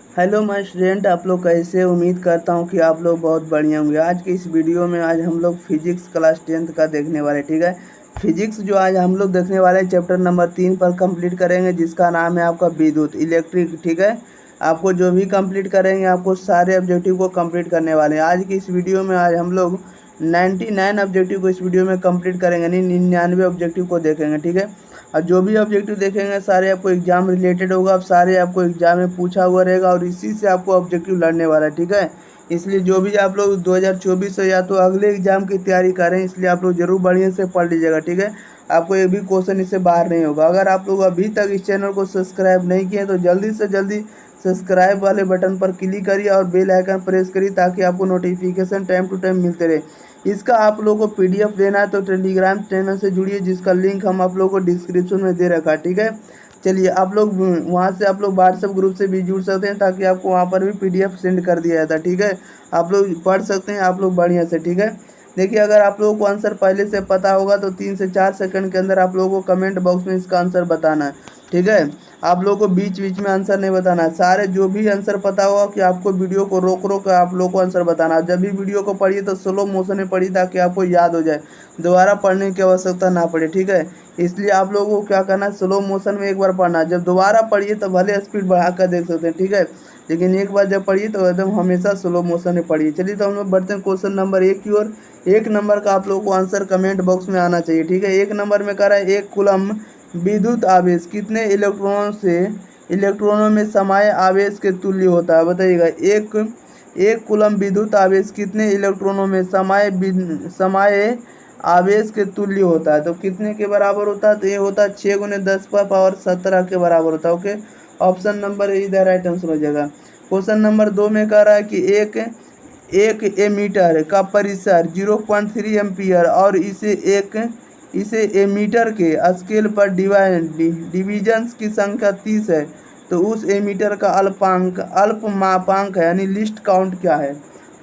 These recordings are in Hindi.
हेलो माय स्टूडेंट, आप लोग कैसे? उम्मीद करता हूँ कि आप लोग बहुत बढ़िया होंगे। आज की इस वीडियो में आज हम लोग फिजिक्स क्लास 10th का देखने वाले, ठीक है। फिजिक्स जो आज हम लोग देखने वाले चैप्टर नंबर 3 पर कंप्लीट करेंगे, जिसका नाम है आपका विद्युत इलेक्ट्रिक, ठीक है। आपको जो भी कंप्लीट करेंगे, आपको सारे ऑब्जेक्टिव को कंप्लीट करने वाले हैं। आज की इस वीडियो में आज हम लोग 99 ऑब्जेक्टिव को इस वीडियो में कंप्लीट करेंगे, नहीं 99 ऑब्जेक्टिव को देखेंगे, ठीक है। और जो भी ऑब्जेक्टिव देखेंगे सारे आपको एग्जाम रिलेटेड होगा, अब सारे आपको एग्जाम में पूछा हुआ रहेगा और इसी से आपको ऑब्जेक्टिव लड़ने वाला है, ठीक है। इसलिए जो भी आप लोग 2024 से या तो अगले एग्जाम की तैयारी करें, इसलिए आप लोग जरूर बढ़िया से पढ़ लीजिएगा, ठीक है। आपको एक भी क्वेश्चन इससे बाहर नहीं होगा। अगर आप लोग अभी तक इस चैनल को सब्सक्राइब नहीं किए तो जल्दी से जल्दी सब्सक्राइब वाले बटन पर क्लिक करिए और बेल आइकन प्रेस करिए, ताकि आपको नोटिफिकेशन टाइम टू टाइम मिलते रहे। इसका आप लोगों को पीडीएफ देना है तो टेलीग्राम चैनल से जुड़िए, जिसका लिंक हम आप लोगों को डिस्क्रिप्शन में दे रखा है, ठीक है। चलिए, आप लोग वहाँ से आप लोग व्हाट्सएप ग्रुप से भी जुड़ सकते हैं, ताकि आपको वहाँ पर भी पीडीएफ सेंड कर दिया जाता है, ठीक है। आप लोग पढ़ सकते हैं आप लोग बढ़िया से, ठीक है। देखिए, अगर आप लोगों को आंसर पहले से पता होगा तो 3 से 4 सेकंड के अंदर आप लोगों को कमेंट बॉक्स में इसका आंसर बताना है, ठीक है। आप लोगों को बीच बीच में आंसर नहीं बताना है। सारे जो भी आंसर पता होगा कि आपको वीडियो को रोक रोक कर आप लोगों को आंसर बताना है। जब भी वीडियो को पढ़िए तो स्लो मोशन में पढ़िए, ताकि आपको याद हो जाए, दोबारा पढ़ने की आवश्यकता ना पड़े, ठीक है। इसलिए आप लोगों को क्या करना है, स्लो मोशन में एक बार पढ़ना है। जब दोबारा पढ़िए तो भले स्पीड बढ़ा कर देख सकते हैं, ठीक है। लेकिन एक बार जब पढ़िए तो एकदम हमेशा स्लो मोशन में पढ़िए। चलिए, तो हम लोग बढ़ते हैं क्वेश्चन नंबर 1 की ओर। 1 नंबर का आप लोगों को आंसर कमेंट बॉक्स में आना चाहिए, ठीक है। 1 नंबर में कह रहा है 1 कूलम विद्युत आवेश कितने इलेक्ट्रॉनों में समाये आवेश के तुल्य होता है? बताइएगा। एक कूलम विद्युत आवेश कितने इलेक्ट्रॉनों में समाये आवेश के तुल्य होता है? तो कितने के बराबर होता है? तो ये होता है 6 × 10⁻17 के बराबर होता है, ओके। ऑप्शन नंबर इधर राइट आंसर हो जाएगा। क्वेश्चन नंबर 2 में कह रहा है कि एक एमीटर का परिसर 0.3 एम्पियर और इसे एमीटर के स्केल पर डिविजन्स की संख्या 30 है, तो उस एमीटर का अल्प मापांक है, यानी लिस्ट काउंट क्या है?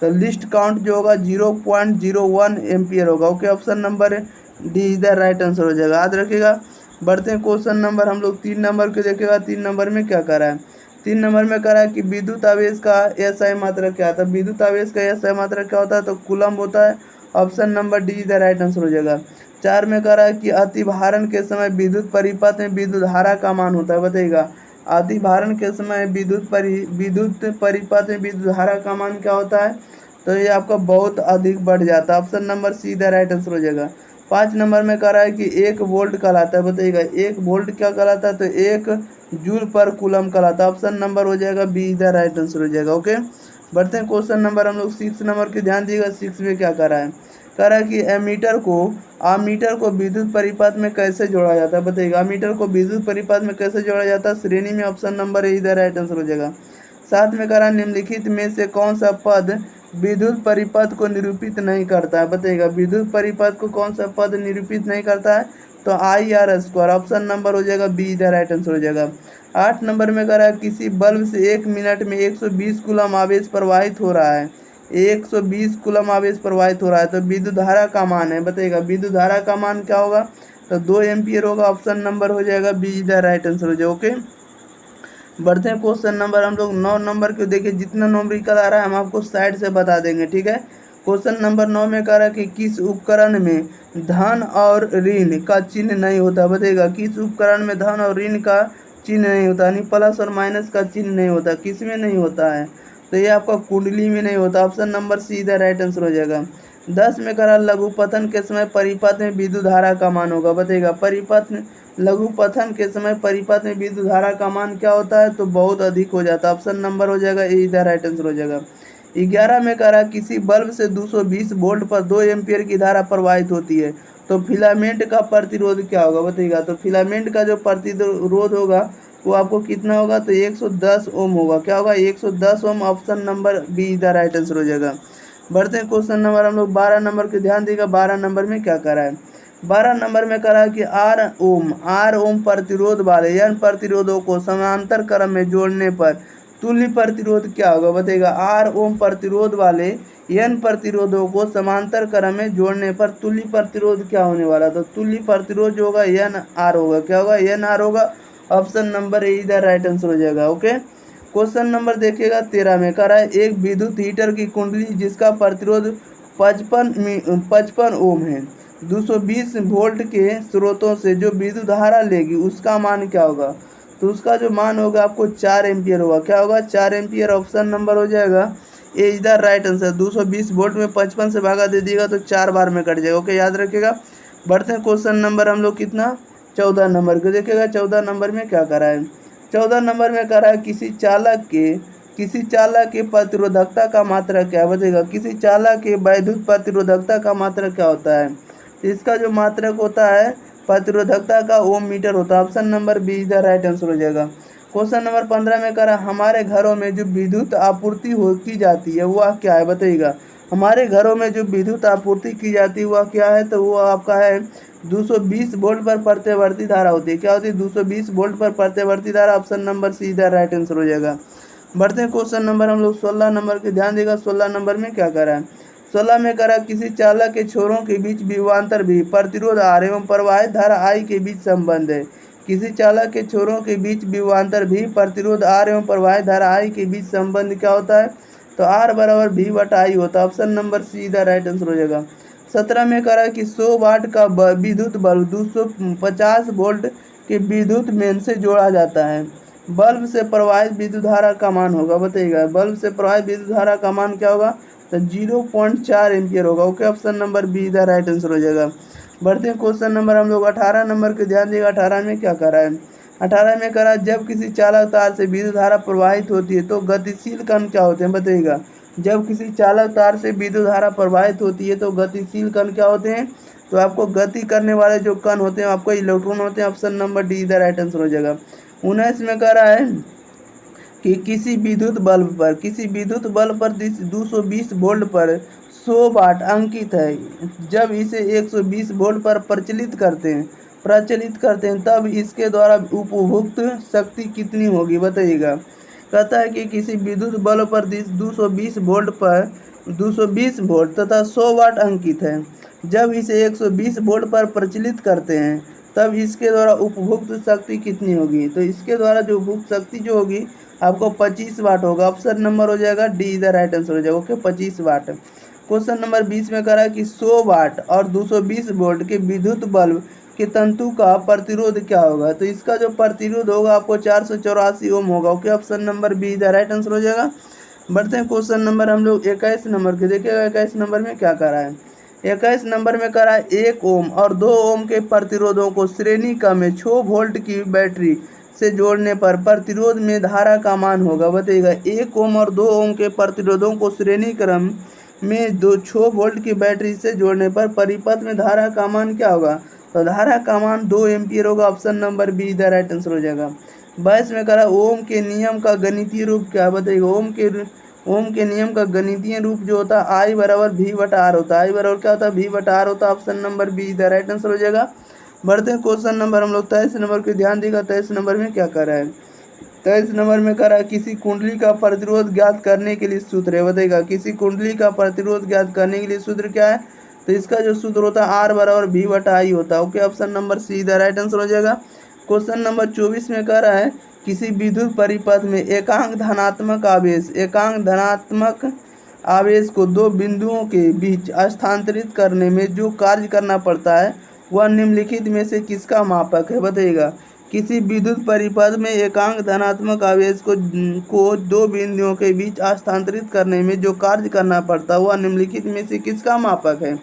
तो लिस्ट काउंट जो होगा 0.01 एम्पियर होगा, ओके। ऑप्शन नंबर डी इधर राइट आंसर हो जाएगा, याद रखिएगा। बढ़ते हैं क्वेश्चन नंबर हम लोग 3 नंबर के देखेगा। 3 नंबर में क्या कर रहा है? 3 नंबर में कह रहा है कि विद्युत आवेश का एसआई मात्रा क्या था? विद्युत आवेश का एसआई मात्रा क्या होता है? तो कूलम्ब होता है। ऑप्शन नंबर डी इधर राइट आंसर हो जाएगा। 4 में कह रहा है कि अतिभारण के समय विद्युत परिपथ में विद्युत धारा का मान होता है, बताइएगा। अतिभारण के समय विद्युत परिपथ में विद्युत धारा का मान क्या होता है? तो ये आपका बहुत अधिक बढ़ जाता है। ऑप्शन नंबर सी इधर राइट आंसर हो जाएगा। 5 नंबर में कह रहा है कि 1 वोल्ट कहलाता है, बताइएगा। 1 वोल्ट क्या कहलाता है? तो 1 जूल पर कूलम कहलाता है। ऑप्शन नंबर हो जाएगा बी इधर राइट आंसर हो जाएगा, ओके। बढ़ते हैं क्वेश्चन नंबर हम लोग 6 नंबर की ध्यान दिएगा। 6 में क्या कर रहा है? कह रहा है कि अमीटर को विद्युत परिपथ में कैसे जोड़ा जाता है? बताइएगा। अमीटर को विद्युत परिपथ में कैसे जोड़ा जाता है? श्रेणी में। ऑप्शन नंबर ए इधर राइट आंसर हो जाएगा। 7 में कह रहा है निम्नलिखित में से कौन सा पद विद्युत परिपथ को निरूपित नहीं करता है? बताइएगा। विद्युत परिपथ को कौन सा पद निरूपित नहीं करता है? तो IR²। ऑप्शन नंबर हो जाएगा बी इधर राइट आंसर हो जाएगा। 8 नंबर में कह रहा है किसी बल्ब से 1 मिनट में 120 कूलम आवेश प्रवाहित हो रहा है। 120 कूलम आवेश प्रवाहित हो रहा है, तो विद्युत धारा का मान है, बताइएगा। विद्युत धारा का मान क्या होगा? तो 2 एम्पियर होगा। ऑप्शन नंबर हो जाएगा बी इधर राइट आंसर हो जाएगा, ओके। बढ़ते हैं क्वेश्चन नंबर हम लोग 9 नंबर को। देखिए, जितना नंबरिकल आ रहा है हम आपको साइड से बता देंगे, ठीक है। क्वेश्चन नंबर 9 में कह रहा है कि किस उपकरण में धन और ऋण का चिन्ह नहीं होता? बताइएगा। किस उपकरण में धन और ऋण का चिन्ह नहीं होता, यानी प्लस और माइनस का चिन्ह नहीं होता? किस में नहीं होता है? तो ये आपका कुंडली में नहीं होता। ऑप्शन नंबर सी इधर राइट आंसर हो जाएगा। 10 में कह रहा लघुपथन के समय परिपथ में विद्युत धारा का मान होगा, बताइएगा। लघुपथन के समय परिपथ में विद्युत धारा का मान क्या होता है? तो बहुत अधिक हो जाता है। ऑप्शन नंबर हो जाएगा ए इधर राइट आंसर हो जाएगा। 11 में कह रहा किसी बल्ब से 220 वोल्ट पर 2 एम्पियर की धारा प्रवाहित होती है, तो फिलामेंट का प्रतिरोध क्या होगा? बताइएगा। तो फिलामेंट का जो प्रतिरोध होगा वो आपको कितना होगा? तो 110 ओम होगा। क्या होगा? 110 ओम। ऑप्शन नंबर बी इधर राइट आंसर हो जाएगा। बढ़ते हैं क्वेश्चन नंबर हम लोग 12 नंबर के ध्यान देगा। 12 नंबर में क्या करा है? 12 नंबर में करा है कि आर ओम प्रतिरोध वाले n प्रतिरोधों को समांतर क्रम में जोड़ने पर तुल्य प्रतिरोध क्या होगा? बताइएगा। आर ओम प्रतिरोध वाले n प्रतिरोधों को समांतर क्रम में जोड़ने पर तुल्य प्रतिरोध क्या होने वाला? तो तुल्य प्रतिरोध जो होगा NR होगा। क्या होगा? NR होगा। ऑप्शन नंबर ए इधर राइट आंसर हो जाएगा, ओके। क्वेश्चन नंबर देखिएगा 13 में कह रहा है एक विद्युत हीटर की कुंडली जिसका प्रतिरोध 55 ओम है, 220 वोल्ट के स्रोतों से जो विद्युत धारा लेगी उसका मान क्या होगा। तो उसका जो मान होगा आपको 4 एम्पियर होगा। क्या होगा, 4 एम्पियर। ऑप्शन नंबर हो जाएगा A is the right answer. 220 volt में 55 से भागा दे दिएगा तो 4 बार में कट जाएगा। ओके, याद रखिएगा। बढ़ते हैं क्वेश्चन नंबर हम लोग कितना 14 नंबर को देखिएगा। 14 नंबर में क्या करा है, 14 नंबर में करा है किसी चालक के प्रतिरोधकता का मात्रा क्या है, बताइएगा। किसी चालक के वैद्युत प्रतिरोधकता का मात्रा क्या होता है। तो इसका जो मात्रक होता है प्रतिरोधकता का ओम मीटर होता है। Option number B is the right answer हो जाएगा। क्वेश्चन नंबर 15 में करा हमारे घरों में जो विद्युत आपूर्ति की जाती है वह क्या है, बताइएगा। हमारे घरों में जो विद्युत आपूर्ति की जाती है वह क्या है, तो वो आपका है 220 वोल्ट पर प्रत्यवर्ती धारा होती है। क्या होती है, 220 वोल्ट पर प्रत्यवर्ती धारा। Option number see the right answer हो जाएगा। बढ़ते हैं क्वेश्चन नंबर हम लोग 16 नंबर के, ध्यान देगा। 16 नंबर में क्या करा है, 16 में करा किसी चालक के छोरों के बीच विभवांतर भी प्रतिरोध आर एवं प्रवाहित धारा आई के बीच संबंध है। किसी चालक के छोरों के बीच विभवांतर भी प्रतिरोध आर एवं प्रवाहित धारा आई के बीच संबंध क्या होता है, तो आर बराबर भी बटा आई होता है। Option number see the right answer हो जाएगा। 17 में करा कि 100 वाट का विद्युत बल्ब 250 वोल्ट के विद्युत मेन से जोड़ा जाता है। बल्ब से प्रवाहित विद्युत धारा का मान होगा, बताइएगा। बल्ब से प्रवाहित विद्युत धारा का मान क्या होगा, तो 0.4 एम्पियर होगा। Okay, option number be the right answer हो जाएगा। बढ़ते हैं क्वेश्चन नंबर हम लोग 18 नंबर के, ध्यान देगा। 18 में क्या करा है, 18 में करा जब किसी चालक तार से विद्युत धारा प्रवाहित होती है तो गतिशील कण क्या होते हैं, बताइएगा। जब किसी चालक तार से विद्युत धारा प्रवाहित होती है तो गतिशील कण क्या होते हैं, तो आपको गति करने वाले जो कण होते हैं आपको इलेक्ट्रॉन होते हैं। Option number D the right answer हो जाएगा। 19 में कह रहा है कि किसी विद्युत बल्ब पर 220 वोल्ट पर 100 वाट अंकित है। जब इसे 120 वोल्ट पर प्रचलित करते हैं तब इसके द्वारा उपभुक्त शक्ति कितनी होगी, बताइएगा। कहता है कि किसी विद्युत बल्ब पर 220 वोल्ट तथा 100 वाट अंकित है। जब इसे 120 वोल्ट पर प्रचलित करते हैं तब इसके द्वारा उपभुक्त शक्ति कितनी होगी, तो इसके द्वारा जो उपभुक्त शक्ति जो होगी आपको 25 वाट होगा। ऑप्शन नंबर हो जाएगा डी द राइट आंसर हो जाएगा। ओके, 25 वाट। क्वेश्चन नंबर 20 में कह रहा है कि 100 वाट और 220 वोल्ट के विद्युत बल्ब के तंतु का प्रतिरोध क्या होगा, तो इसका जो प्रतिरोध होगा आपको 484 ओम होगा। Okay, option number be the right answer हो जाएगा। बढ़ते हैं क्वेश्चन नंबर हम लोग 21 नंबर के, देखिएगा 21 नंबर में क्या कर रहा है। 21 नंबर में कह रहा है 1 ओम और 2 ओम के प्रतिरोधों को श्रेणी क्रम में 6 वोल्ट की बैटरी से जोड़ने पर प्रतिरोध में धारा का मान होगा, बताइएगा। 1 ओम और 2 ओम के प्रतिरोधों को श्रेणी क्रम में 6 वोल्ट की बैटरी से जोड़ने पर परिपथ में धारा का मान क्या होगा, तो धारा का मान 2 एम्पियर होगा। Option number be the right answer हो जाएगा। 22 में कह रहा है ओम के नियम का गणितीय रूप क्या है, बताइएगा। ओम के नियम का गणितीय रूप जो होता है आई बराबर भी बटा आर होता है। आई बराबर क्या होता है, भी बटा आर होता है। Option number be the right answer हो जाएगा। बढ़ते हैं क्वेश्चन नंबर हम लोग 23 नंबर को, ध्यान देगा। 23 नंबर में क्या कर रहा है, 23 नंबर में कर रहा है किसी कुंडली का प्रतिरोध ज्ञात करने के लिए सूत्र है, बताइएगा। किसी कुंडली का प्रतिरोध ज्ञात करने के लिए सूत्र क्या है, तो इसका जो सूत्र होता है आर बराबर भी बटा आई होता है। Okay, option number see the right answer हो जाएगा। क्वेश्चन नंबर 24 में कह रहा है किसी विद्युत परिपथ में एकांक धनात्मक आवेश को 2 बिंदुओं के बीच स्थानांतरित करने में जो कार्य करना पड़ता है वह निम्नलिखित में से किसका मापक है, बताइएगा। किसी विद्युत परिपथ में एकांक धनात्मक आवेश को 2 बिंदुओं के बीच स्थानांतरित करने में जो कार्य करना पड़ता है वह निम्नलिखित में से किसका मापक है,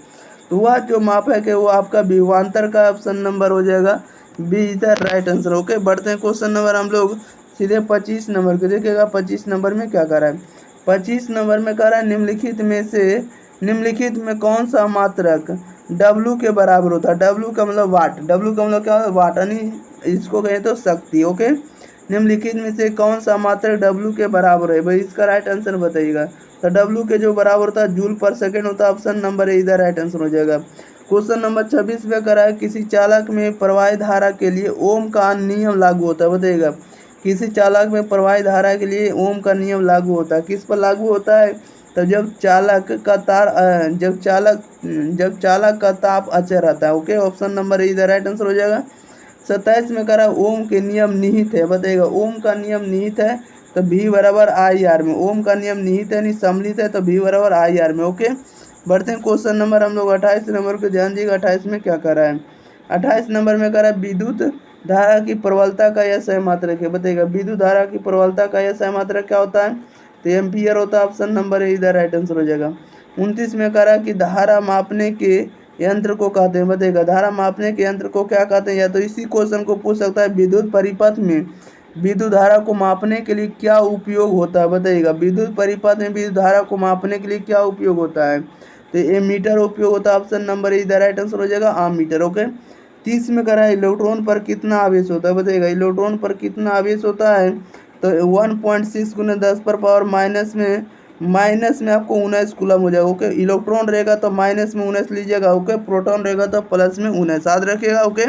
तो वह जो मापक है वो आपका विभवांतर का। ऑप्शन नंबर हो जाएगा B is the right answer. Okay, बढ़ते हैं क्वेश्चन नंबर हम लोग सीधे 25 नंबर को, देखिएगा। 25 नंबर में क्या कर रहा है, 25 नंबर में कह रहा है निम्नलिखित में कौन सा मात्रक W के बराबर होता है। W का मतलब वाट, W का मतलब क्या होता है, वाट, यानी इसको कहें तो शक्ति। ओके, निम्नलिखित में से कौन सा मात्रक W के बराबर है, भाई इसका राइट आंसर बताइएगा। तो W के जो बराबर होता है जूल पर सेकेंड होता है। ऑप्शन नंबर ए इधर राइट आंसर हो जाएगा। क्वेश्चन नंबर 26 में करा है किसी चालक में प्रवाहित धारा के लिए ओम का नियम लागू होता है, बताइएगा। किसी चालक में प्रवाहित धारा के लिए ओम का नियम लागू होता है, किस पर लागू होता है, तो जब चालक का ताप अचर रहता है। ओके, ऑप्शन नंबर ए इधर राइट आंसर हो जाएगा। 27 में करा ओम के नियम निहित है, बताइएगा। ओम का नियम निहित है तो V बराबर IR में। ओम का नियम निहित है नहीं सम्मिलित है, तो V बराबर IR में। ओके, बढ़ते हैं क्वेश्चन नंबर हम लोग 28 नंबर को ध्यान दीजिएगा। 28 में क्या कर रहा है? 28 नंबर में कर रहा है विद्युत धारा की प्रबलता का यह सहमात्रक है। बताइएगा विद्युत धारा की प्रबलता का यह सहमात्रक क्या होता है? तो एम्पियर होता है। ऑप्शन नंबर ए इधर राइट आंसर हो जाएगा। 29 में कह रहा है कि धारा मापने के यंत्र को कहते हैं। बताइएगा धारा मापने के यंत्र को क्या कहते हैं? या तो इसी क्वेश्चन को पूछ सकता है विद्युत परिपथ में विद्युत धारा को मापने के लिए क्या उपयोग होता है? बताइएगा विद्युत परिपथ में विद्युत धारा को मापने के लिए क्या उपयोग होता है? तो ये मीटर उपयोग होता है। ऑप्शन नंबर इधर राइट आंसर हो जाएगा आमीटर। ओके, 30 में कह रहा है इलेक्ट्रॉन पर कितना आवेश होता है? बताइएगा इलेक्ट्रॉन पर कितना आवेश होता है? तो 1.6 × 10⁻⁻ में आपको 19 कूलम हो जाएगा। ओके, इलेक्ट्रॉन रहेगा तो माइनस में 19 लीजिएगा। ओके, प्रोटॉन रहेगा तो प्लस में 19 याद रखिएगा। ओके,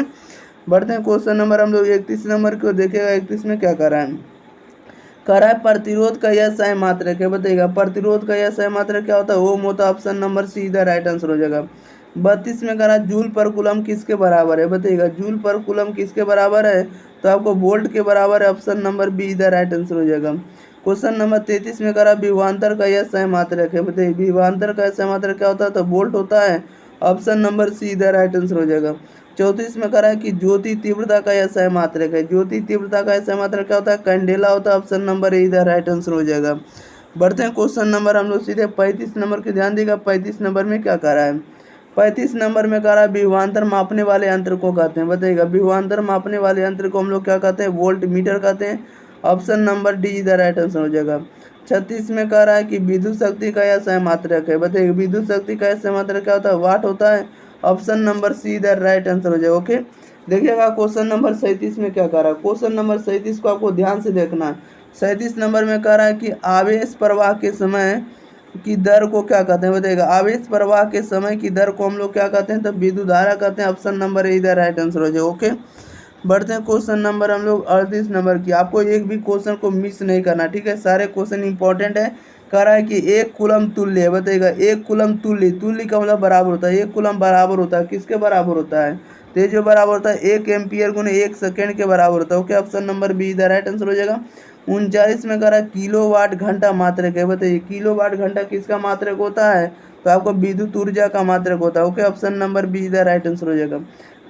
बढ़ते हैं क्वेश्चन नंबर हम लोग 31 नंबर को देखेगा। 31 में क्या कर रहा है? कह रहा है प्रतिरोध का यह सहमात्रक है। बताइएगा प्रतिरोध का यह सहमात्रक क्या होता है? ओम होता है। ऑप्शन नंबर सी इधर राइट आंसर हो जाएगा। 32 में कह रहा है जूल पर कूलम किसके बराबर है? बताइएगा जूल पर कूलम किसके बराबर है? तो आपको वोल्ट के बराबर है। ऑप्शन नंबर बी इधर राइट आंसर हो जाएगा। क्वेश्चन नंबर 33 में कह रहा है विभवांतर का यह सहमात्रक है। बताइए विभवांतर का सहमात्रक क्या होता है? तो वोल्ट होता है। ऑप्शन नंबर सी इधर राइट आंसर हो जाएगा। 34 में कह रहा है कि ज्योति तीव्रता का यह सहमात्रक है। ज्योति तीव्रता का यह सहमात्रक क्या होता है? कैंडेला होता है। ऑप्शन नंबर ए इधर राइट आंसर हो जाएगा। बढ़ते हैं क्वेश्चन नंबर हम लोग सीधे 35 नंबर की ध्यान देगा। 35 नंबर में क्या कह रहा है? 35 नंबर में कह रहा है विभवांतर मापने वाले यंत्र को कहते हैं। बताइएगा विभवांतर मापने वाले यंत्र को हम लोग क्या कहते हैं? वोल्ट मीटर कहते हैं। ऑप्शन नंबर डी इधर राइट आंसर हो जाएगा। 36 में कह रहा है कि विद्युत शक्ति का यह सहमात्रक है। बताइए विद्युत शक्ति का यह सहमात्रक क्या होता है? वाट होता है। ऑप्शन नंबर सी इधर राइट आंसर हो जाएगा। ओके, देखिएगा क्वेश्चन नंबर 37 में क्या कह रहा है? क्वेश्चन नंबर 37 को आपको ध्यान से देखना है। 37 नंबर में कह रहा है कि आवेश प्रवाह के समय की दर को क्या कहते हैं? बताइएगा आवेश प्रवाह के समय की दर को हम लोग क्या कहते हैं? तो विद्युत धारा कहते हैं। ऑप्शन नंबर ए इधर राइट आंसर हो जाएगा। ओके, बढ़ते हैं क्वेश्चन नंबर हम लोग 38 नंबर की। आपको एक भी क्वेश्चन को मिस नहीं करना, ठीक है? सारे क्वेश्चन इंपॉर्टेंट है। कह रहा है कि 1 कूलम तुल्य है। बताइएगा 1 कूलम तुल्य, तुल्य का मतलब बराबर होता है। 1 कूलम बराबर होता है किसके बराबर होता है? तो ये जो बराबर होता है 1 एम्पियर गुने 1 सेकेंड के बराबर होता है। ओके, ऑप्शन नंबर बी इधर राइट आंसर हो जाएगा। 39 में कह रहा है किलोवाट घंटा मात्रक है। बताइए किलोवाट घंटा किसका मात्रक होता है? तो आपको विद्युत ऊर्जा का मात्रक होता है। ओके, ऑप्शन नंबर बी इधर राइट आंसर हो जाएगा।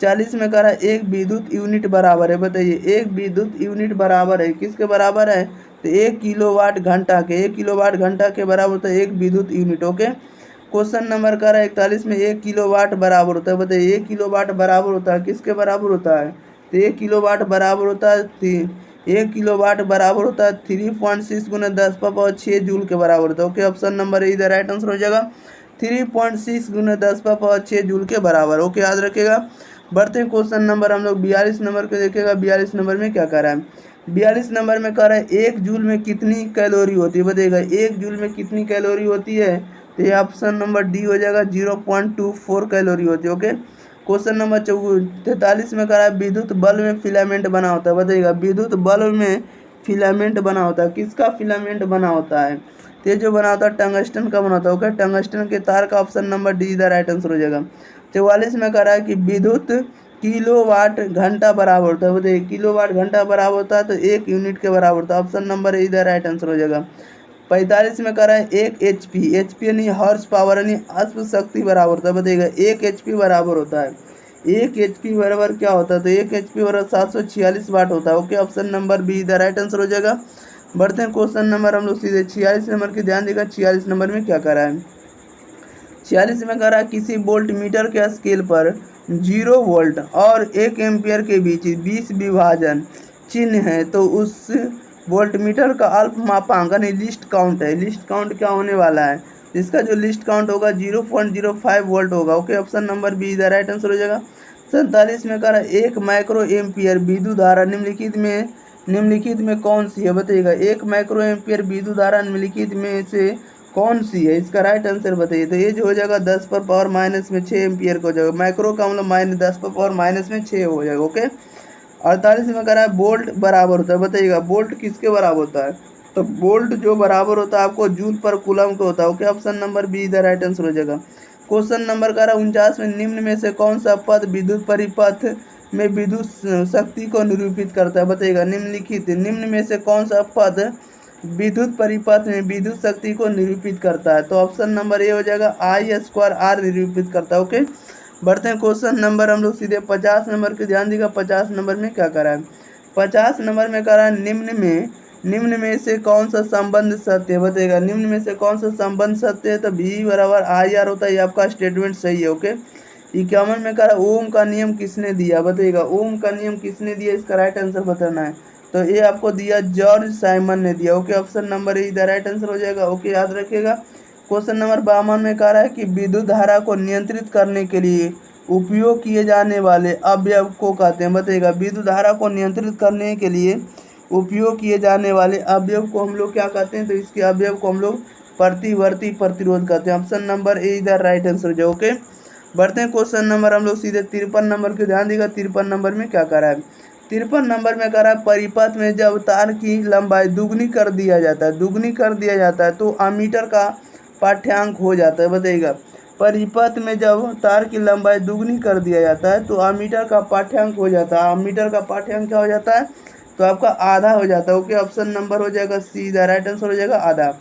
40 में कह रहा है एक विद्युत यूनिट बराबर है। बताइए एक विद्युत यूनिट बराबर है किसके बराबर है? तो 1 किलोवाट घंटा के। 1 किलोवाट घंटा के बराबर होता है 1 विद्युत यूनिट। ओके, क्वेश्चन नंबर कह रहा है 41 में 1 किलोवाट बराबर होता है। बताइए 1 किलोवाट बराबर होता है किसके बराबर होता है? तो 1 किलोवाट बराबर होता है 1 किलोवाट बराबर होता है 3.6 × 10⁻6 जूल के बराबर होता है। ओके, ऑप्शन नंबर ए इधर राइट आंसर हो जाएगा। 3.6 × 10⁻6 जूल के बराबर। ओके, याद रखिएगा। बढ़ते हैं क्वेश्चन नंबर हम लोग 42 नंबर को देखेगा। 42 नंबर में क्या कह रहा है? 42 नंबर में कह रहा है 1 जूल में कितनी कैलोरी होती है? बताइएगा 1 जूल में कितनी कैलोरी होती है? तो ये ऑप्शन नंबर डी हो जाएगा 0.24 कैलोरी होती है। ओके, क्वेश्चन नंबर 43 में कह रहा है विद्युत बल्ब में फिलामेंट बना होता है। बताइएगा विद्युत बल्ब में फिलामेंट बना होता है किसका फिलामेंट बना होता है? तो ये जो बना होता है टंगस्टन का बना होता है। ओके, टंगस्टन के तार का। ऑप्शन नंबर डी इधर राइट आंसर हो जाएगा। 44 में कह रहा है कि विद्युत किलोवाट घंटा बराबर होता है। बताइए किलोवाट घंटा बराबर होता है तो 1 यूनिट के बराबर होता है। ऑप्शन नंबर इधर राइट आंसर हो जाएगा। 45 में कह रहा है 1 HP यानी हॉर्स पावर यानी अश्व शक्ति बराबर होता है। बताइएगा 1 HP बराबर होता है 1 HP बराबर क्या होता है? तो 1 HP बराबर 746 वाट होता है। ओके, ऑप्शन नंबर बी इधर राइट आंसर हो जाएगा। बढ़ते हैं क्वेश्चन नंबर हम लोग सीधे 46 नंबर की ध्यान देगा। 46 नंबर में क्या कर रहा है? 46 में कह रहा है किसी वोल्ट मीटर के स्केल पर 0 वोल्ट और 1 एम्पियर के बीच 20 विभाजन चिन्ह है तो उस वोल्ट मीटर का अल्प मापांक यानी लिस्ट काउंट है। लिस्ट काउंट क्या होने वाला है? इसका जो लिस्ट काउंट होगा 0.05 वोल्ट होगा। ओके, ऑप्शन नंबर बी इधर राइट आंसर हो जाएगा। 47 में कह रहा है 1 माइक्रो एम्पियर विद्युत धारा निम्नलिखित में कौन सी है? बताइएगा 1 माइक्रो एम्पियर विद्युत धारा निम्नलिखित में से कौन सी है? इसका राइट आंसर बताइए। तो ये जो हो जाएगा 10⁻⁻6 एम्पियर का हो जाएगा। माइक्रो का मतलब -10⁻⁻6 हो जाएगा। ओके, 48 में कह रहा है वोल्ट बराबर होता है। बताइएगा वोल्ट किसके बराबर होता है? तो वोल्ट जो बराबर होता है आपको जूल पर कूलम का होता है। ओके, ऑप्शन नंबर बी इधर राइट आंसर हो जाएगा। क्वेश्चन नंबर कह रहा है 49 में निम्न में से कौन सा पद विद्युत परिपथ में विद्युत शक्ति को निरूपित करता है? बताइएगा निम्न में से कौन सा पद विद्युत परिपथ में विद्युत शक्ति को निरूपित करता है। तो ऑप्शन नंबर ए हो जाएगा I² निरूपित करता है। ओके, बढ़ते हैं क्वेश्चन नंबर हम लोग सीधे 50 नंबर के ध्यान देगा। 50 नंबर में क्या करा है, 50 नंबर में करा है निम्न में से कौन सा संबंध सत्य है, बताइएगा। निम्न में से कौन सा संबंध सत्य है, तो V बराबर IR होता है। ये आपका स्टेटमेंट सही है। ओके, 51 में करा ओम का नियम किसने दिया, बताइएगा। ओम का नियम किसने दिया, इसका राइट आंसर बताना है। तो ये आपको दिया जॉर्ज साइमन ने दिया। ओके, ऑप्शन नंबर ए इधर राइट आंसर हो जाएगा। ओके, याद रखिएगा। क्वेश्चन नंबर 52 में कह रहा है कि विद्युत धारा को नियंत्रित करने के लिए उपयोग किए जाने वाले अवयव को कहते हैं, बताइएगा। विद्युत धारा को नियंत्रित करने के लिए उपयोग किए जाने वाले अवयव को हम लोग क्या कहते हैं, तो इसके अवयव को हम लोग प्रतिवर्ती प्रतिरोध कहते हैं। ऑप्शन नंबर ए इधर राइट आंसर हो जाए। ओके, बढ़ते हैं क्वेश्चन नंबर हम लोग सीधे 53 नंबर के ध्यान देगा। 53 नंबर में क्या कह रहा है, 53 नंबर में कह रहा है परिपथ में जब तार की लंबाई दुगनी कर दिया जाता है तो अमीटर का पाठ्यांक हो जाता है, बताइएगा। परिपथ में जब तार की लंबाई दुगनी कर दिया जाता है तो अमीटर का पाठ्यांक हो जाता है। अमीटर का पाठ्यांक क्या हो जाता है, तो आपका आधा हो जाता है। ओके, ऑप्शन नंबर हो जाएगा सी, राइट आंसर हो जाएगा आधा।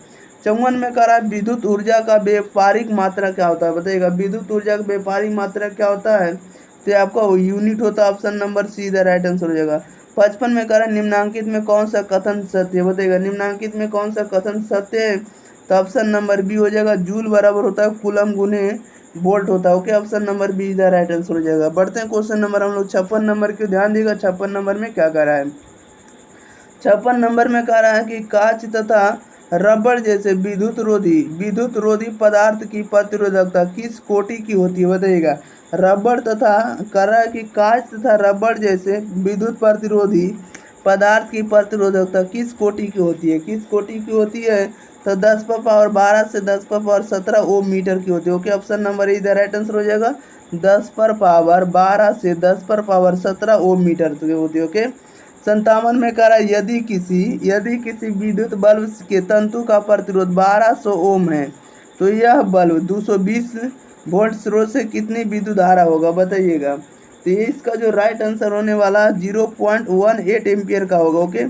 54 में कह रहा है विद्युत ऊर्जा का व्यापारिक मात्रा क्या होता है, बताइएगा। विद्युत ऊर्जा का व्यापारिक मात्रा क्या होता है, तो आपका यूनिट होता है। Option number C right answer हो जाएगा। 55 में कह रहा है निम्नांकित में कौन सा कथन सत्य है, बताइएगा। निम्नांकित में कौन सा कथन सत्य है, तो ऑप्शन नंबर बी हो जाएगा। जूल बराबर होता है कूलम गुने वोल्ट होता है। ओके, ऑप्शन नंबर बी इधर राइट आंसर हो जाएगा। बढ़ते हैं क्वेश्चन नंबर हम लोग 56 नंबर के ध्यान देगा। 56 नंबर में क्या कह रहा है, 56 नंबर में कह रहा है कि कांच तथा रबड़ जैसे विद्युत रोधी पदार्थ की प्रतिरोधकता किस कोटि की होती है, बताइएगा। रबड़ तथा कह रहा है कि कांच तथा रबड़ जैसे विद्युत प्रतिरोधी पदार्थ की प्रतिरोधकता किस कोटि की होती है, तो 10⁻12 से 10⁻17 ओम मीटर की होती है। ओके, ऑप्शन नंबर इधर राइट आंसर हो जाएगा। 10⁻12 से 10⁻17 ओम मीटर की होती है। ओके, 57 में कह रहा है यदि किसी विद्युत बल्ब के तंतु का प्रतिरोध 1200 ओम है तो यह बल्ब 220 वोल्ट स्रोत से कितनी विद्युत धारा होगा, बताइएगा। तो ये इसका जो राइट आंसर होने वाला 0.18 एम्पियर का होगा। ओके,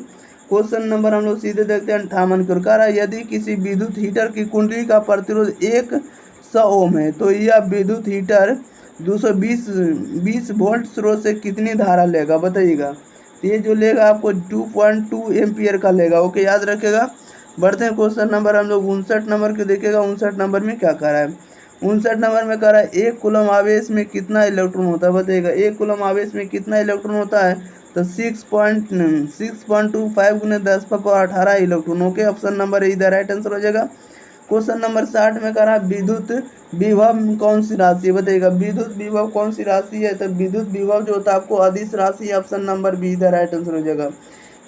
क्वेश्चन नंबर हम लोग सीधे देखते हैं 58 को। कह रहा है यदि किसी विद्युत हीटर की कुंडली का प्रतिरोध 100 ओम है तो यह विद्युत हीटर 220 वोल्ट स्रोत से कितनी धारा लेगा, बताइएगा। ये जो लेगा आपको 2.2 एम्पियर का लेगा। ओके, याद रखेगा। बढ़ते हैं क्वेश्चन नंबर हम लोग 59 नंबर के देखेगा। 59 नंबर में क्या कह रहा है, 59 नंबर में कह रहा है 1 कूलम आवेश में कितना इलेक्ट्रॉन होता है, बताइएगा। 1 कूलम आवेश में कितना इलेक्ट्रॉन होता है, तो 6.25 गुने 10⁻18 इलेक्ट्रॉन। ओके, ऑप्शन नंबर इधर राइट आंसर हो जाएगा। क्वेश्चन नंबर 60 में कह रहा है विद्युत विभव कौन सी राशि है, बताइएगा। विद्युत विभव कौन सी राशि है, तो विद्युत विभव जो होता है आपको अदिश राशि, ऑप्शन नंबर बी इधर राइट आंसर हो जाएगा।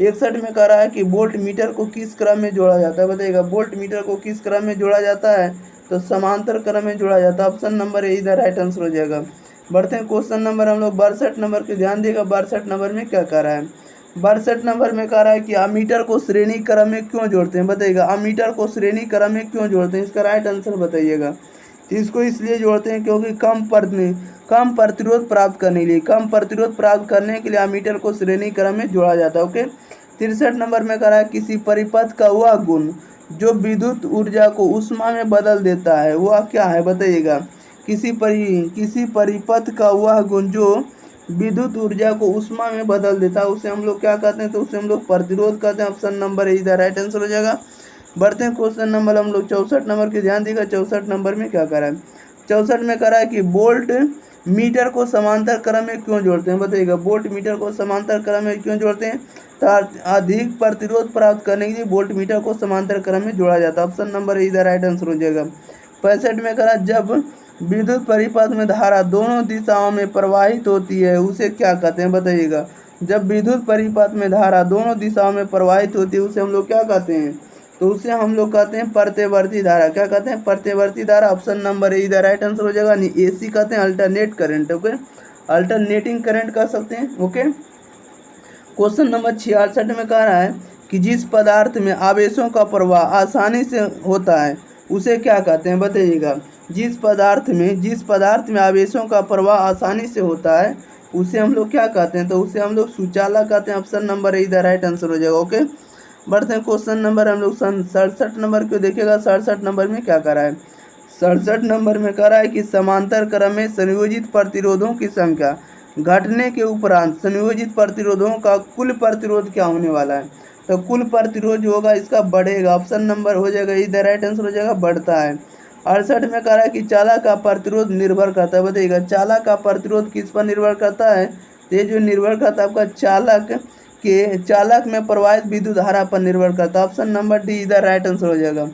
61 में कह रहा है कि वोल्ट मीटर को किस क्रम में जोड़ा जाता है, बताइएगा। वोल्ट मीटर को किस क्रम में जोड़ा जाता है, तो समांतर क्रम में जोड़ा जाता है। ऑप्शन नंबर ए इधर राइट आंसर हो जाएगा। बढ़ते हैं क्वेश्चन नंबर हम लोग 62 नंबर के ध्यान देगा। 62 नंबर में क्या कह रहा है, 62 नंबर में कह रहा है कि अमीटर को श्रेणी क्रम में क्यों जोड़ते हैं, बताइएगा। अमीटर को श्रेणी क्रम में क्यों जोड़ते हैं, इसका राइट आंसर बताइएगा। तो इसको इसलिए जोड़ते हैं क्योंकि कम प्रतिरोध प्राप्त करने के लिए अमीटर को श्रेणी क्रम में जोड़ा जाता है। ओके, 63 नंबर में कह रहा है किसी परिपथ का वह गुण जो विद्युत ऊर्जा को ऊष्मा में बदल देता है वह क्या है, बताइएगा। किसी परिपथ का वह गुण जो विद्युत ऊर्जा को ऊष्मा में बदल देता है उसे हम लोग क्या कहते हैं, तो उसे हम लोग प्रतिरोध कहते हैं। ऑप्शन नंबर इधर राइट आंसर हो जाएगा। बढ़ते हैं क्वेश्चन नंबर हम लोग 64 नंबर के ध्यान देगा। 64 नंबर में क्या कर रहा है, 64 में कह रहा है कि वोल्ट मीटर को समांतर क्रम में क्यों जोड़ते हैं, बताइएगा। वोल्ट मीटर को समांतर क्रम में क्यों जोड़ते हैं, तो अधिक प्रतिरोध प्राप्त करने के लिए वोल्ट मीटर को समांतर क्रम में जोड़ा जाता है। ऑप्शन नंबर इधर राइट आंसर हो जाएगा। 65 में कह रहा है जब विद्युत परिपथ में धारा दोनों दिशाओं में प्रवाहित होती है उसे क्या कहते हैं, बताइएगा। जब विद्युत परिपथ में धारा दोनों दिशाओं में प्रवाहित होती है उसे हम लोग क्या कहते हैं, तो उसे हम लोग कहते हैं प्रत्यवर्ती धारा। क्या कहते हैं, प्रत्यवर्ती धारा। ऑप्शन नंबर इधर राइट आंसर हो जाएगा। एसी कहते हैं alternate current. Okay, alternating current कह सकते हैं। ओके, क्वेश्चन नंबर 66 में कह रहा है कि जिस पदार्थ में आवेशों का प्रवाह आसानी से होता है उसे क्या कहते हैं, बताइएगा। जिस पदार्थ में आवेशों का प्रवाह आसानी से होता है उसे हम लोग क्या कहते हैं, तो उसे हम लोग सुचालक कहते हैं। ऑप्शन नंबर इधर राइट आंसर हो जाएगा। ओके, बढ़ते हैं क्वेश्चन नंबर हम लोग 67 नंबर को देखेगा। 67 नंबर में क्या करा है? 67 नंबर में करा है कि समांतर क्रम में संयोजित प्रतिरोधों की संख्या घटने के उपरांत संयोजित प्रतिरोधों का कुल प्रतिरोध क्या होने वाला है? तो कुल प्रतिरोध जो होगा इसका बढ़ेगा। ऑप्शन नंबर हो जाएगा इधर राइट आंसर हो जाएगा बढ़ता है। 68 में कह रहा है कि चालक का प्रतिरोध निर्भर करता है। बताइएगा चालक का प्रतिरोध किस पर निर्भर करता है? तो ये जो निर्भर करता है आपका चालक में प्रवाहित विद्युत धारा पर निर्भर करता है। ऑप्शन नंबर डी इधर राइट आंसर हो जाएगा।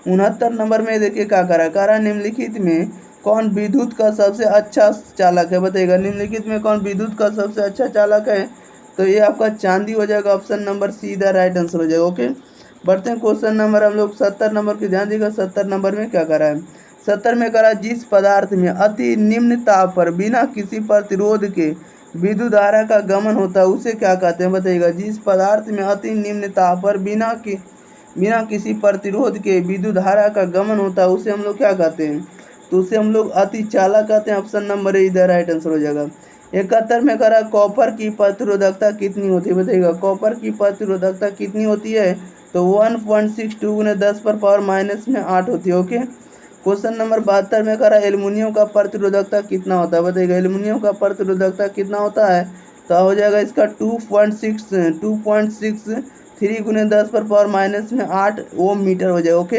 69 नंबर में देखिए क्या करा निम्नलिखित में कौन विद्युत का सबसे अच्छा चालक है? बताइएगा निम्नलिखित में कौन विद्युत का सबसे अच्छा चालक है? तो ये आपका चांदी हो जाएगा। ऑप्शन नंबर सी इधर राइट आंसर हो जाएगा। ओके, बढ़ते हैं क्वेश्चन नंबर हम लोग 70 नंबर की ध्यान दीजिएगा। 70 नंबर में क्या करा है? 70 में करा जिस पदार्थ में अति निम्न ताप पर बिना किसी प्रतिरोध के विद्युत धारा का गमन होता है उसे क्या कहते हैं? बताइएगा जिस पदार्थ में अति निम्न ताप पर बिना किसी प्रतिरोध के विद्युत धारा का गमन होता है उसे हम लोग क्या कहते हैं? तो उसे हम लोग अति चालक कहते हैं। ऑप्शन नंबर ए इधर राइट आंसर हो जाएगा। 71 में करा कॉपर की प्रतिरोधकता कितनी होती है? बताइएगा कॉपर की प्रतिरोधकता कितनी होती है? तो 1.62 × 10⁻⁻8 होती है। ओके, क्वेश्चन नंबर 72 में करा एल्युमिनियम का प्रतिरोधकता कितना होता है? बताइएगा एल्युमिनियम का प्रतिरोधकता कितना होता है? तो हो जाएगा इसका 2.63 × 10⁻⁸ ओम मीटर हो जाएगा। ओके,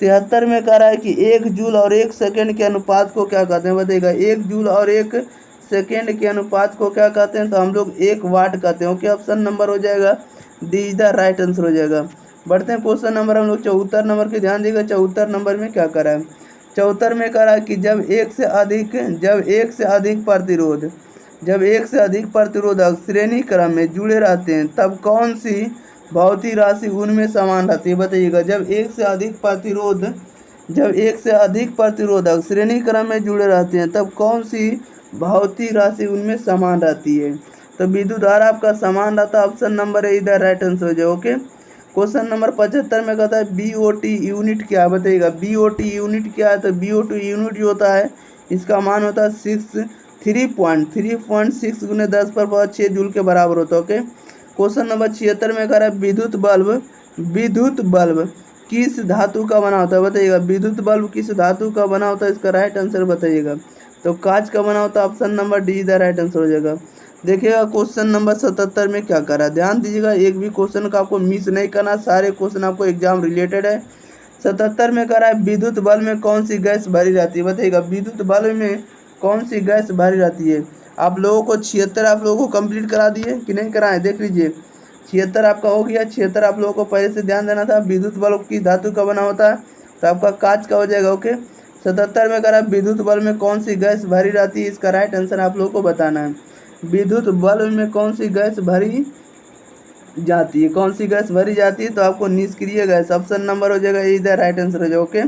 73 में कह रहा है कि 1 जूल और 1 सेकेंड के अनुपात को क्या कहते हैं? बताइएगा 1 जूल और 1 सेकेंड के अनुपात को क्या कहते हैं? तो हम लोग 1 वाट कहते हैं। ओके, ऑप्शन नंबर हो जाएगा डी इधर राइट आंसर हो जाएगा। बढ़ते हैं क्वेश्चन नंबर हम लोग 74 नंबर की ध्यान देगा। 74 नंबर में क्या करा है? 74 में करा है कि जब एक से अधिक प्रतिरोधक श्रेणी क्रम में जुड़े रहते हैं तब कौन सी भौतिक राशि उनमें समान रहती है? बताइएगा जब एक से अधिक प्रतिरोधक श्रेणी क्रम में जुड़े रहते हैं तब कौन सी भौतिक राशि उनमें समान रहती है? तो विद्युत धारा आपका समान रहता है। ऑप्शन नंबर है इधर राइट आंसर हो जाए। ओके, क्वेश्चन नंबर 75 में कहता है BOT यूनिट क्या है? बताइएगा BOT यूनिट क्या है? तो BOT यूनिट जो होता है इसका मान होता है 3.6 × 10⁻6 जूल के बराबर होता है। ओके, क्वेश्चन नंबर 76 में कह रहा है विद्युत बल्ब किस धातु का बना होता है? बताइएगा विद्युत बल्ब किस धातु का बना होता है? इसका राइट आंसर बताइएगा। तो कांच का बना होता है। ऑप्शन नंबर डी इधर राइट आंसर हो जाएगा। देखिएगा क्वेश्चन नंबर 77 में क्या करा, ध्यान दीजिएगा एक भी क्वेश्चन का आपको मिस नहीं करना, सारे क्वेश्चन आपको एग्जाम रिलेटेड है। 77 में करा है विद्युत बल्ब में कौन सी गैस भरी रहती है? बताइएगा विद्युत बल्ब में कौन सी गैस भरी रहती है? आप लोगों को 76 आप लोगों को कंप्लीट करा दिए कि नहीं कराए? देख लीजिए 76 आपका हो गया। 76 आप लोगों को पहले से ध्यान देना था। विद्युत बल्ब की धातु का बना होता है तो आपका कांच का हो जाएगा। ओके, 77 में करा विद्युत बल्ब में कौन सी गैस भरी रहती है? इसका राइट आंसर आप लोगों को बताना है। विद्युत बल्ब में कौन सी गैस भरी जाती है? कौन सी गैस भरी जाती है? तो आपको निष्क्रिय गैस। ऑप्शन नंबर हो जाएगा इधर राइट आंसर हो जाएगा। ओके,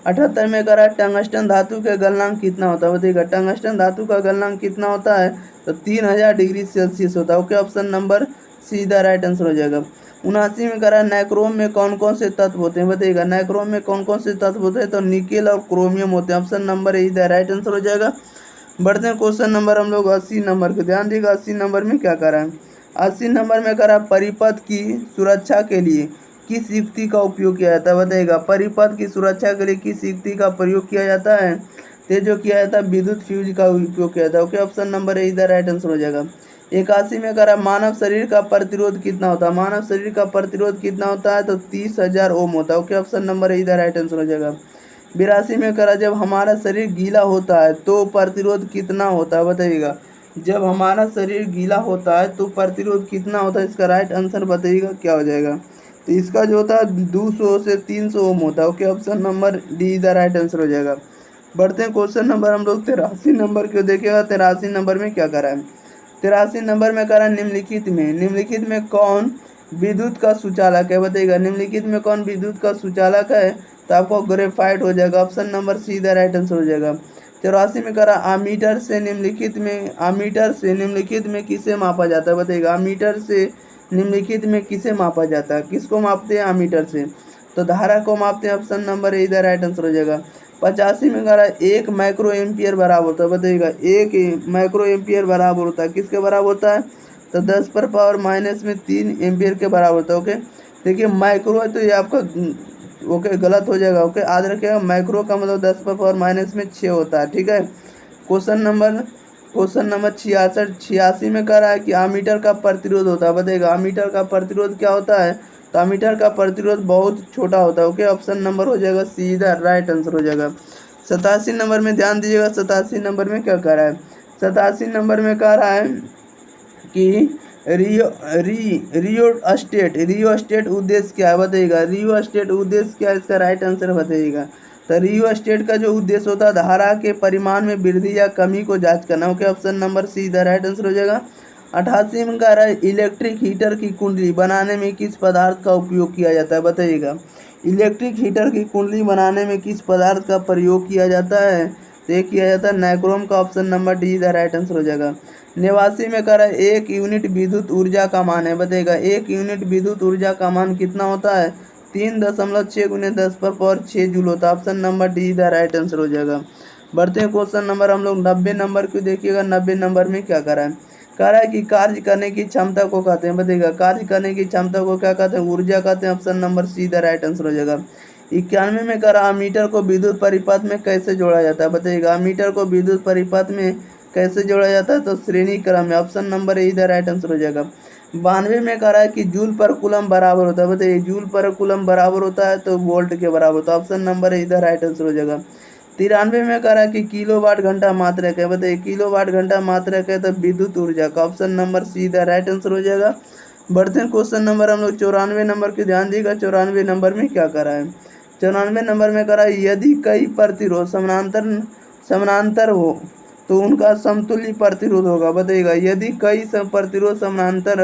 78 में करा टंगस्टन धातु का गलनांक कितना होता है? बताइएगा टंगस्टन धातु का गलनांक कितना होता है? तो 3000 डिग्री सेल्सियस होता है। ओके, ऑप्शन नंबर सीधा राइट आंसर हो जाएगा। 79 में करा नाइक्रोम में कौन कौन से तत्व होते हैं? बताइएगा नाइक्रोम में कौन कौन से तत्व होते हैं? तो निकेल और क्रोमियम होते हैं। ऑप्शन नंबर इधर राइट आंसर हो जाएगा। बढ़ते हैं क्वेश्चन नंबर हम लोग 80 नंबर को ध्यान देगा। 80 नंबर में क्या करा है? 80 नंबर में करा परिपथ की सुरक्षा के लिए किस युक्ति का उपयोग किया जाता है? बताइएगा परिपथ की सुरक्षा के लिए किस युक्ति का प्रयोग किया जाता है? तो जो किया जाता है विद्युत फ्यूज का उपयोग किया जाता है। ओके, ऑप्शन नंबर है इधर राइट आंसर हो जाएगा। 81 में करा मानव शरीर का प्रतिरोध कितना होता है? मानव शरीर का प्रतिरोध कितना होता है? तो 30,000 ओम होता है। ओके, ऑप्शन नंबर है इधर राइट आंसर हो जाएगा। 82 में करा जब हमारा शरीर गीला होता है तो प्रतिरोध कितना होता है? बताइएगा जब हमारा शरीर गीला होता है तो प्रतिरोध कितना होता है? इसका राइट आंसर बताइएगा क्या हो जाएगा? तो इसका जो होता है 200 से 300 ओम होता है। ओके, ऑप्शन नंबर डी इधर राइट आंसर हो जाएगा। बढ़ते हैं क्वेश्चन नंबर हम लोग 83 नंबर को देखेगा। 83 नंबर में क्या करा है? 83 नंबर में करा निम्नलिखित में कौन विद्युत का सुचालक है? बताइएगा निम्नलिखित में कौन विद्युत का सुचालक है? तो आपको ग्रेफाइट हो जाएगा। ऑप्शन नंबर सी इधर राइट आंसर हो जाएगा। 84 में करा आमीटर से निम्नलिखित में किसे मापा जाता है? बताइएगा आमीटर से निम्नलिखित में किसे मापा जाता है? किसको मापते हैं आमीटर से? तो धारा को मापते हैं। ऑप्शन नंबर इधर राइट आंसर हो जाएगा। 85 में करा 1 माइक्रो एम्पियर बराबर होता है। बताइएगा 1 माइक्रो एम्पियर बराबर होता है किसके बराबर होता है? तो 10⁻³ में 3 एम्पियर के बराबर होता है। ओके, देखिए माइक्रो है तो ये आपका ओके गलत हो जाएगा। ओके याद रखिएगा, माइक्रो का मतलब 10 पर पावर माइनस में 6 होता है। ठीक है, क्वेश्चन नंबर 86 में कह रहा है कि अमीटर का प्रतिरोध होता है। बताइएगा अमीटर का प्रतिरोध क्या होता है। तो अमीटर का प्रतिरोध बहुत छोटा होता है। ओके, ऑप्शन नंबर हो जाएगा सीधा राइट आंसर हो जाएगा। 87 नंबर में ध्यान दीजिएगा, 87 नंबर में क्या कह रहा है। 87 नंबर में कह रहा है कि रियो स्टेट उद्देश्य क्या है। बताइएगा रियो स्टेट उद्देश्य क्या है, इसका राइट आंसर बताइएगा। तो रियो स्टेट का जो उद्देश्य होता है धारा के परिमाण में वृद्धि या कमी को जांच करना। Okay, option number see the right answer हो जाएगा। 88 में कह रहा है इलेक्ट्रिक हीटर की कुंडली बनाने में किस पदार्थ का उपयोग किया जाता है। बताइएगा इलेक्ट्रिक हीटर की कुंडली बनाने में किस पदार्थ का प्रयोग किया जाता है। तो ये किया जाता है नाइक्रोम का। Option number D the right answer हो जाएगा। 89 में कह रहा है 1 यूनिट विद्युत ऊर्जा का मान है। बताइएगा 1 यूनिट विद्युत ऊर्जा का मान कितना होता है। 3.6 × 10⁻6 जूल होता है। Option number D the right answer हो जाएगा। बढ़ते हैं क्वेश्चन नंबर हम लोग 90 नंबर को देखिएगा। 90 नंबर में क्या कह रहा है, कह रहा है कि कार्य करने की क्षमता को कहते हैं। बताइएगा कार्य करने की क्षमता को क्या कहते हैं, ऊर्जा कहते हैं। Option number see the right answer हो जाएगा। 91 में कह रहा है मीटर को विद्युत परिपथ में कैसे जोड़ा जाता है। बताइएगा मीटर को विद्युत परिपथ में कैसे जोड़ा जाता है। तो श्रेणी क्रम में। ऑप्शन नंबर ए इधर राइट आंसर हो जाएगा। 92 में कह रहा है कि जूल पर कूलम बराबर होता है। बताइए जूल पर कूलम बराबर होता है तो वोल्ट के बराबर होता है। ऑप्शन नंबर ए इधर राइट आंसर हो जाएगा। 93 में कह रहा है कि किलोवाट घंटा मात्रक है। बताइए किलोवाट घंटा मात्रक है तो विद्युत ऊर्जा का। ऑप्शन नंबर सी इधर राइट आंसर हो जाएगा। बढ़ते हैं क्वेश्चन नंबर हम लोग 94 नंबर की ध्यान देगा। 94 नंबर में क्या कर रहा है, 94 नंबर में कह रहा है यदि कई प्रतिरोध समानांतर हो तो उनका समतुल्य प्रतिरोध होगा। बताइएगा यदि कई प्रतिरोध समानांतर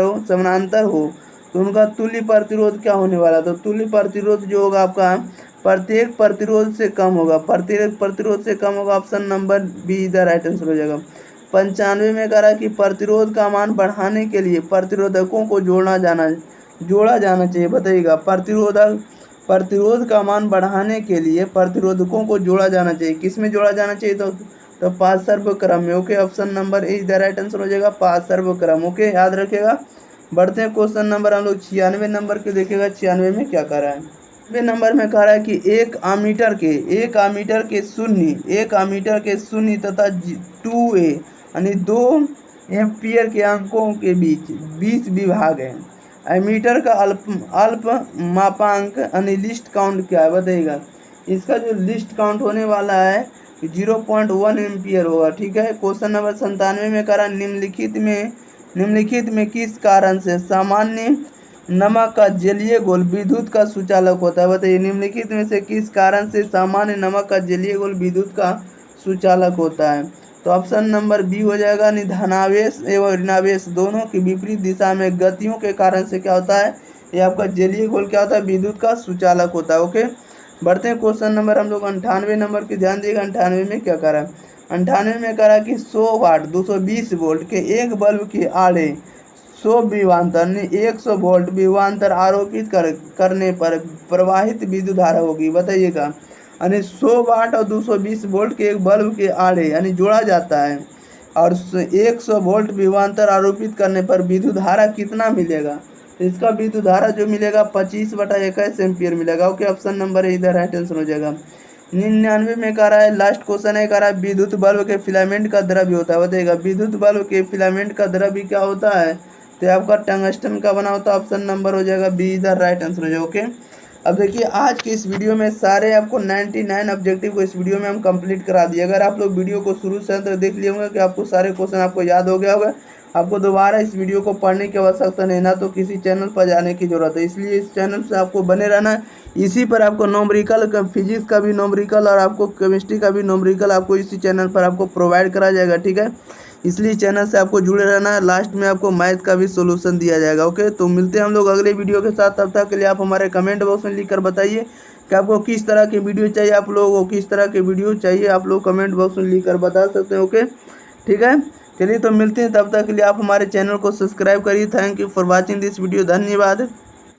हो तो उनका तुल्य प्रतिरोध क्या होने वाला। तो तुल्य प्रतिरोध जो होगा आपका प्रत्येक प्रतिरोध से कम होगा। प्रत्येक प्रतिरोध से कम होगा। ऑप्शन नंबर बी इधर राइट आंसर हो जाएगा। 95 में कह रहा है कि प्रतिरोध का मान बढ़ाने के लिए प्रतिरोधकों को जोड़ा जाना चाहिए। बताइएगा प्रतिरोध का मान बढ़ाने के लिए प्रतिरोधकों को जोड़ा जाना चाहिए। किस में जोड़ा जाना चाहिए, तो पार्श्व क्रम में। ओके, ऑप्शन नंबर ए इधर राइट आंसर हो जाएगा, पार्श्व क्रम। ओके, याद रखिएगा। बढ़ते हैं क्वेश्चन नंबर हम लोग 96 नंबर के देखिएगा। 96 में क्या कह रहा है, 96 नंबर में कह रहा है कि एक आमीटर के शून्य तथा 2A यानी 2 एम्पियर के अंकों के बीच 20 विभाग है। एमीटर का अल्प मापांक यानी लिस्ट काउंट क्या है। बताइएगा इसका जो लिस्ट काउंट होने वाला है 0.1 एम्पियर होगा। ठीक है, क्वेश्चन नंबर 97 में कह रहा निम्नलिखित में किस कारण से सामान्य नमक का जलीय घोल विद्युत का सुचालक होता है। बताइए निम्नलिखित में से किस कारण से सामान्य नमक का जलीय घोल विद्युत का सुचालक होता है। तो ऑप्शन नंबर बी हो जाएगा। धनावेश एवं ऋणावेश दोनों की विपरीत दिशा में गतियों के कारण से क्या होता है, ये आपका जलीय घोल क्या होता है, विद्युत का सुचालक होता है। ओके, बढ़ते हैं क्वेश्चन नंबर हम लोग 98 नंबर की ध्यान देगा। 98 में क्या कह रहा है, 98 में कह रहा है कि 100 वाट 220 वोल्ट के एक बल्ब के आड़े 100 विभवांतर 100 वोल्ट विभवांतर आरोपित करने पर प्रवाहित विद्युत धारा होगी। बताइएगा यानी 100 वाट और 220 वोल्ट के एक बल्ब के आड़े यानी जोड़ा जाता है और 100 वोल्ट विभवांतर आरोपित करने पर विद्युत धारा कितना मिलेगा। तो इसका विद्युत धारा जो मिलेगा 25/21 एम्पियर मिलेगा। ओके, ऑप्शन नंबर इधर राइट आंसर हो जाएगा। 99 में कह रहा है लास्ट क्वेश्चन है, कह रहा है विद्युत बल्ब के फिलामेंट का द्रव्य होता है। बताइएगा विद्युत बल्ब के फिलामेंट का द्रव्य क्या होता है, तो आपका टंगस्टन का बना होता है। ऑप्शन नंबर हो जाएगा बी इधर राइट आंसर हो जाएगा। ओके, अब देखिए आज की इस वीडियो में सारे आपको 99 ऑब्जेक्टिव को इस वीडियो में हम कंप्लीट करा दिए। अगर आप लोग वीडियो को शुरू से अंत तक देख लिए होंगे कि आपको सारे क्वेश्चन आपको याद हो गया होगा, आपको दोबारा इस वीडियो को पढ़ने की आवश्यकता नहीं, ना तो किसी चैनल पर जाने की जरूरत है। इसलिए इस चैनल से आपको बने रहना है। इसी पर आपको न्यूमेरिकल का, फिजिक्स का भी न्यूमेरिकल और आपको केमिस्ट्री का भी न्यूमेरिकल आपको इसी चैनल पर आपको प्रोवाइड करा जाएगा। ठीक है, इसलिए चैनल से आपको जुड़े रहना है। लास्ट में आपको मैथ का भी सोल्यूशन दिया जाएगा। ओके, तो मिलते हैं हम लोग अगले वीडियो के साथ। तब तक के लिए आप हमारे कमेंट बॉक्स में लिखकर बताइए कि आपको किस तरह की वीडियो चाहिए, आप लोगों को किस तरह की वीडियो चाहिए, आप लोग कमेंट बॉक्स में लिखकर बता सकते हैं। ओके, ठीक है, चलिए तो मिलते हैं। तब तक के लिए आप हमारे चैनल को सब्सक्राइब करिए। Thank you for watching this video. धन्यवाद।